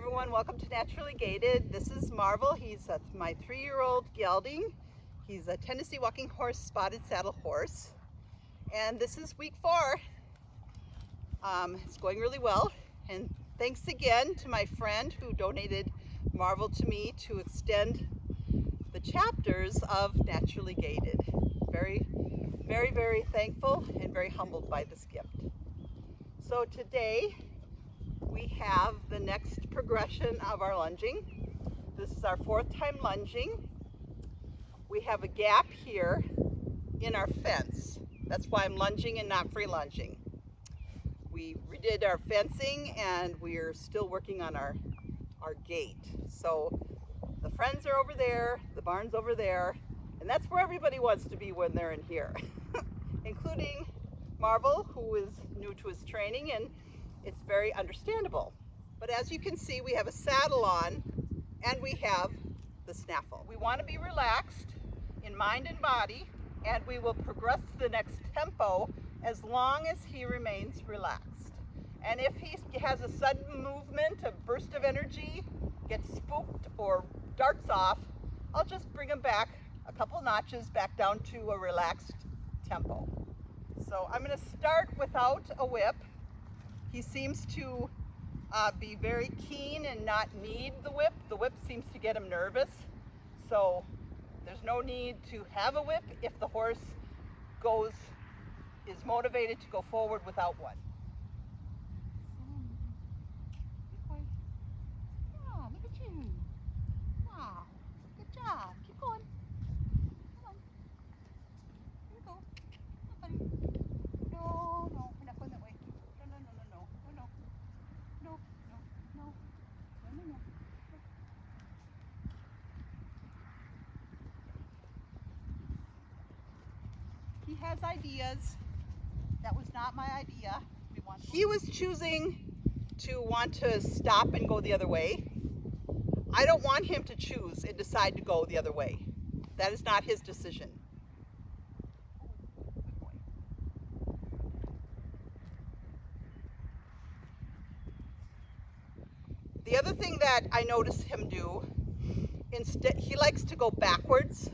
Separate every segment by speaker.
Speaker 1: everyone, welcome to Naturally Gaited. This is Marvel. He's my 3-year-old gelding. He's a Tennessee walking horse, spotted saddle horse. And this is week 4. It's going really well. And thanks again to my friend who donated Marvel to me to extend the chapters of Naturally Gaited. Very, very, very thankful and very humbled by this gift. So today, we have the next progression of our lunging. This is our 4th time lunging. We have a gap here in our fence. That's why I'm lunging and not free lunging. We redid our fencing and we're still working on our gate. So the friends are over there, the barn's over there, and that's where everybody wants to be when they're in here, including Marvel, who is new to his training, and it's very understandable. But as you can see, we have a saddle on and we have the snaffle. We want to be relaxed in mind and body, and we will progress to the next tempo as long as he remains relaxed. And if he has a sudden movement, a burst of energy, gets spooked or darts off, I'll just bring him back a couple notches back down to a relaxed tempo. So I'm going to start without a whip. He seems to be very keen and not need the whip. The whip seems to get him nervous. So there's no need to have a whip if the horse is motivated to go forward without one. Oh, look at you. Wow, good job. Keep going. Come on. Here you go. Come on, buddy. No, we're not going that way. No. He has ideas. That was not my idea. He was choosing to want to stop and go the other way. I don't want him to choose and decide to go the other way. That is not his decision. The other thing that I notice him do, instead, he likes to go backwards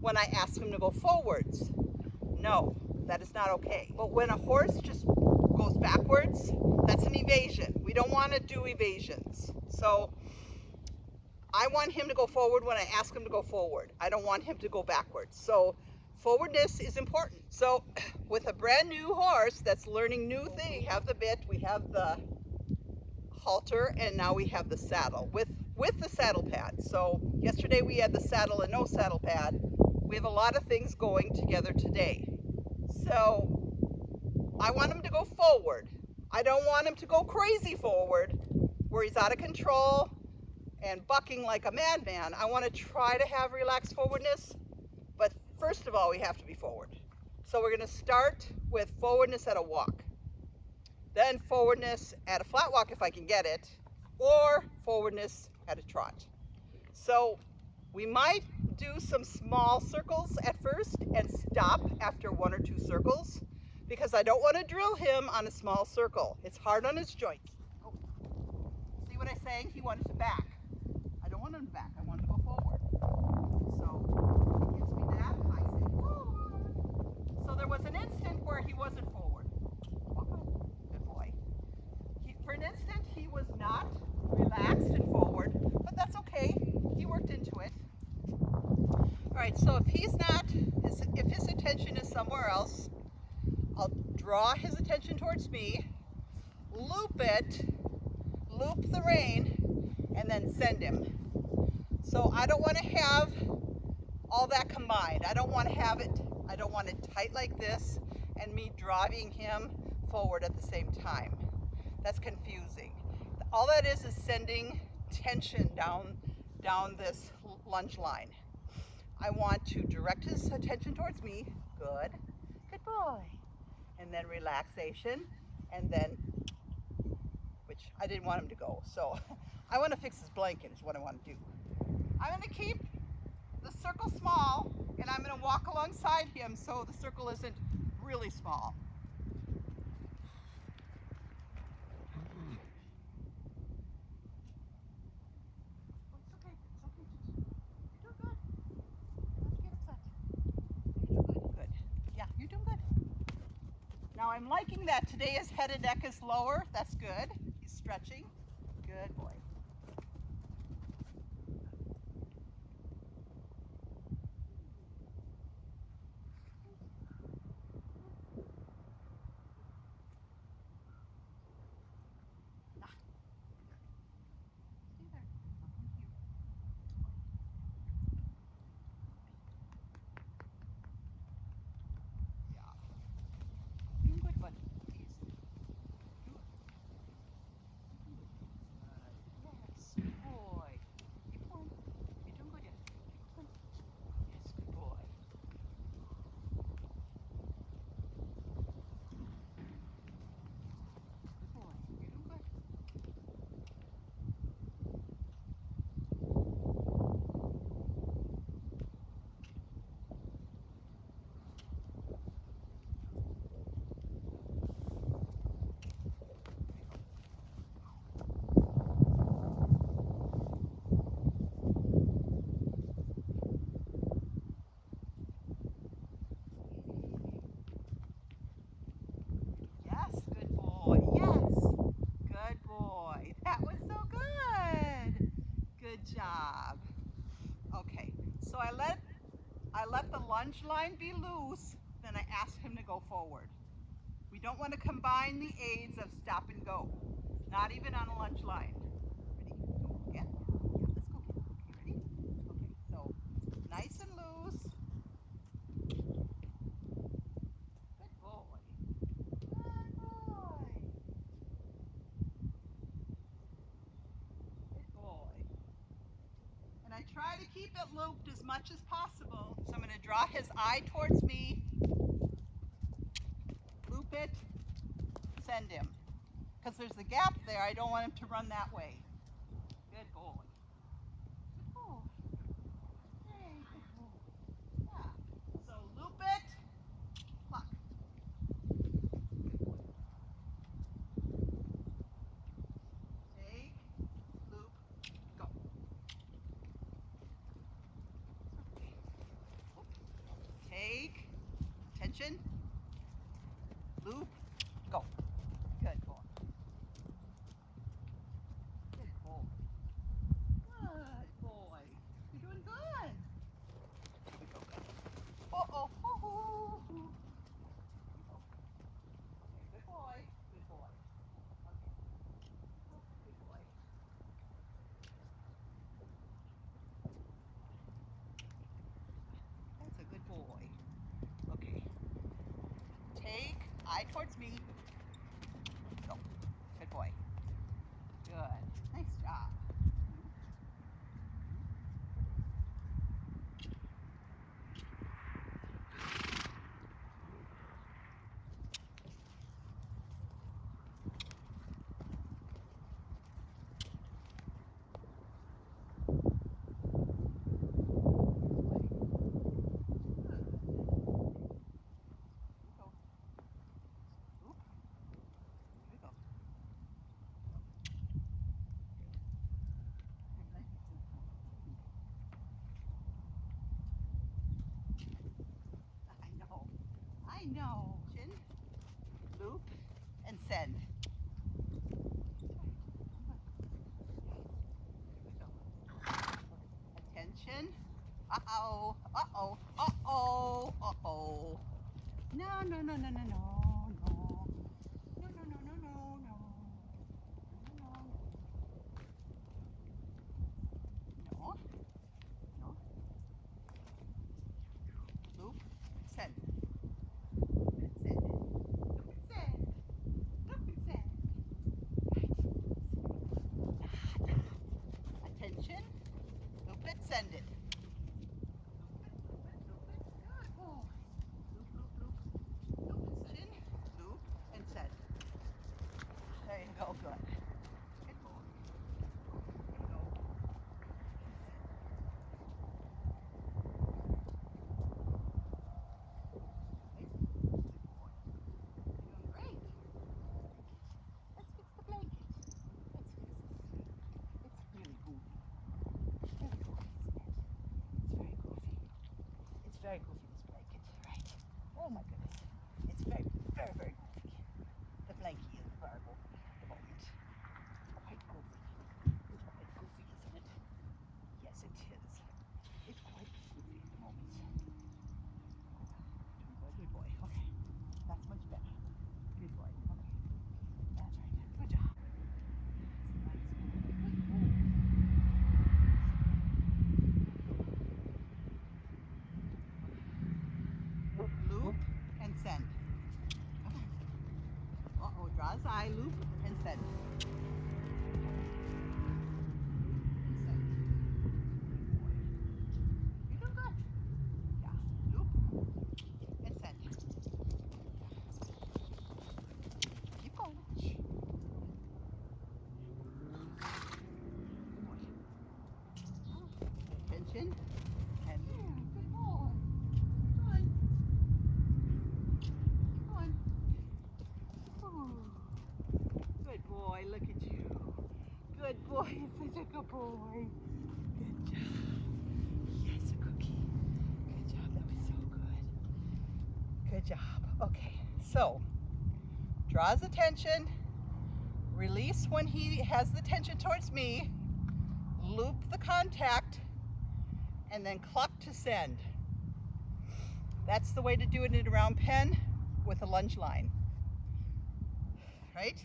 Speaker 1: when I ask him to go forwards. No, that is not okay. But when a horse just goes backwards, that's an evasion. We don't want to do evasions. So I want him to go forward when I ask him to go forward. I don't want him to go backwards. So forwardness is important. So with a brand new horse that's learning new things, we have the bit, we have the halter, and now we have the saddle with the saddle pad. So yesterday we had the saddle and no saddle pad. We have a lot of things going together today. So I want him to go forward. I don't want him to go crazy forward where he's out of control and bucking like a madman. I want to try to have relaxed forwardness, but first of all, we have to be forward. So we're going to start with forwardness at a walk. Then forwardness at a flat walk if I can get it, or forwardness at a trot. So we might do some small circles at first and stop after 1 or 2 circles, because I don't want to drill him on a small circle. It's hard on his joints. Oh. See what I'm saying? He wanted to back. I don't want him to back. I want him to go forward. So he gives me that. I say forward. So there was an instant where he wasn't forward. Good boy. For an instant, he was not relaxed and forward, but that's okay. He worked into it. All right, so if his attention is somewhere else, I'll draw his attention towards me, loop the rein, and then send him. So I don't want to have all that combined. I don't want it tight like this and me driving him forward at the same time. That's confusing. All that is sending tension down this lunge line. I want to direct his attention towards me. Good boy. And then relaxation, and then, which I didn't want him to go. So I want to fix his blanket is what I want to do. I'm going to keep the circle small, and I'm going to walk alongside him so the circle isn't really small. Now I'm liking that today his head and neck is lower. That's good. He's stretching. Good boy. Doing good, bud. Yes, good boy. Keep going. You're doing good, yes. Keep going. Yes, good boy. Good boy. You're doing good. Yes, good boy. Yes. Good boy. That was so good. Good job. Okay, so I let the lunge line be loose, then I asked him to go forward. We don't want to combine the aids of stop and go, not even on a lunge line. Ready? Go again? Yeah, let's go again. Okay, ready? Okay, so nice and loose. Good boy. Good boy. Good boy. And I try to keep it looped as much as possible. So I'm going to draw his eye towards me, loop it, send him. Because there's a gap there, I don't want him to run that way. Good boy. Good boy. Hey, good boy. Yeah. So loop it, pluck. Good boy. Take, loop, go. Take, tension, loop, go. Good boy. Good boy. Good boy. You're doing good. Good go, good. Uh-oh. Okay, good boy. Good boy. Okay. Good boy. That's a good boy. Okay. Take, eye towards me. Go. Good boy. Good. Nice job. I know. Chin, loop, and send. Attention. Uh-oh. Uh-oh. Uh-oh. Uh-oh. No, no, no, no, no, no, no. No, no, no, no, no, no. No. No. Loop, send. Send. Loop and send. Loop and send. Attention. Loop it, send it. Good boy. Loop, loop, loop. Loop and send. Loop and send. There you go, good. Good boy. There you go. Good boy. You're doing great. Let's fix the blanket. Let's fix this. It's really goofy. Very goofy, isn't it? It's very goofy. It's very goofy, this blanket, right? Oh my goodness. It's very, very, very goofy. boy, look at you. Good boy, such a good boy. Good job. Yes, a cookie. Good job, that was so good. Good job. Okay, so draw his attention, release when he has the tension towards me, loop the contact, and then cluck to send. That's the way to do it in a round pen with a lunge line, right?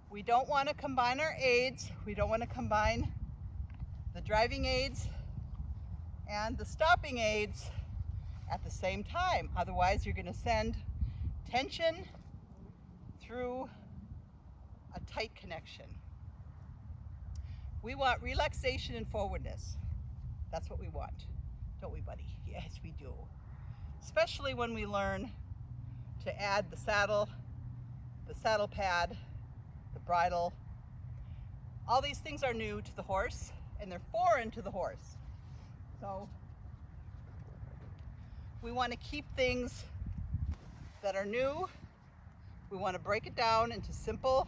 Speaker 1: We don't want to combine our aids. We don't want to combine the driving aids and the stopping aids at the same time. Otherwise, you're going to send tension through a tight connection. We want relaxation and forwardness. That's what we want, don't we, buddy? Yes, we do. Especially when we learn to add the saddle pad, the bridle. All these things are new to the horse, and they're foreign to the horse. So we want to keep things that are new. We want to break it down into simple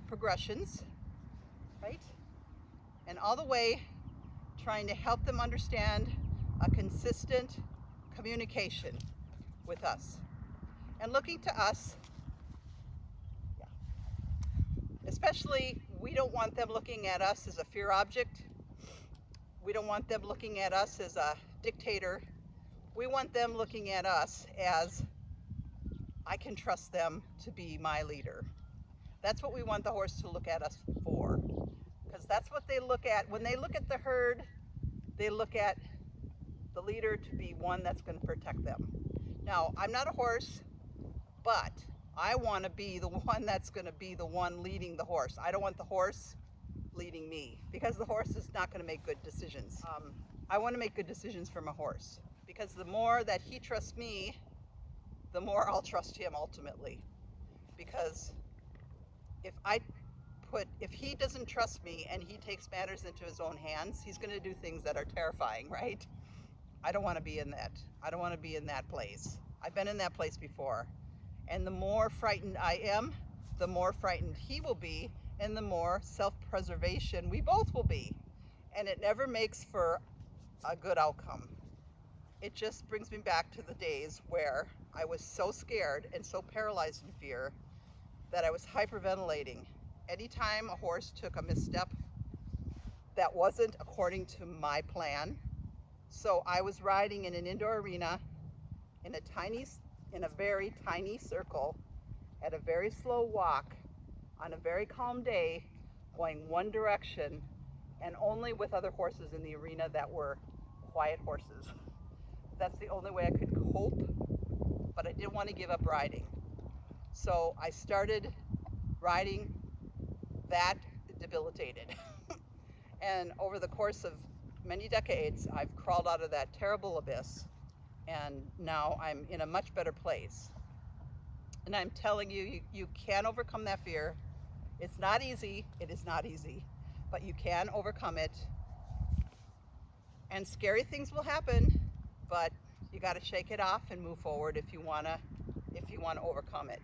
Speaker 1: progressions, right? And all the way trying to help them understand a consistent communication with us. And looking to us, especially, we don't want them looking at us as a fear object. We don't want them looking at us as a dictator. We want them looking at us as, I can trust them to be my leader. That's what we want the horse to look at us for. Because that's what they look at. When they look at the herd, they look at the leader to be one that's going to protect them. Now, I'm not a horse, but I want to be the one that's going to be the one leading the horse. I don't want the horse leading me, because the horse is not going to make good decisions. I want to make good decisions for my horse, because the more that he trusts me, the more I'll trust him ultimately. Because if he doesn't trust me and he takes matters into his own hands, he's going to do things that are terrifying, right? I don't want to be in that. I don't want to be in that place. I've been in that place before. And the more frightened I am, the more frightened he will be, and the more self-preservation we both will be. And it never makes for a good outcome. It just brings me back to the days where I was so scared and so paralyzed in fear that I was hyperventilating. Anytime a horse took a misstep that wasn't according to my plan. So I was riding in an indoor arena in a very tiny circle at a very slow walk on a very calm day, going one direction, and only with other horses in the arena that were quiet horses. That's the only way I could cope, but I didn't want to give up riding. So I started riding that debilitated. And over the course of many decades, I've crawled out of that terrible abyss, and now I'm in a much better place. And I'm telling you, you can overcome that fear. It's not easy. It is not easy, but you can overcome it. And scary things will happen, but you got to shake it off and move forward if you want to overcome it.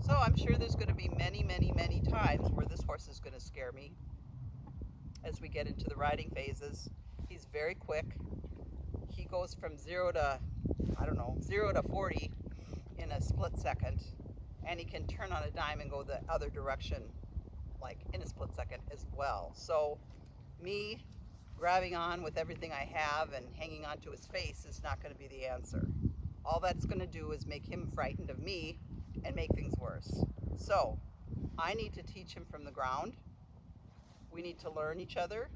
Speaker 1: So I'm sure there's going to be many, many, many times where this horse is going to scare me as we get into the riding phases. He's very quick. He goes from 0 to 40 in a split second, and he can turn on a dime and go the other direction, like in a split second as well. So me grabbing on with everything I have and hanging onto his face is not going to be the answer. All that's going to do is make him frightened of me and make things worse. So I need to teach him from the ground. We need to learn each other.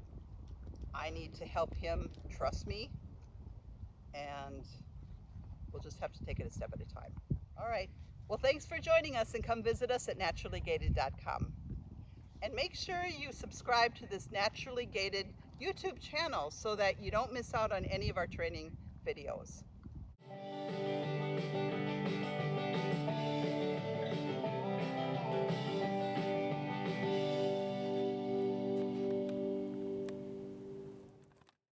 Speaker 1: I need to help him trust me, and we'll just have to take it a step at a time. All right. Well, thanks for joining us, and come visit us at naturallygaited.com. And make sure you subscribe to this Naturally Gaited YouTube channel so that you don't miss out on any of our training videos.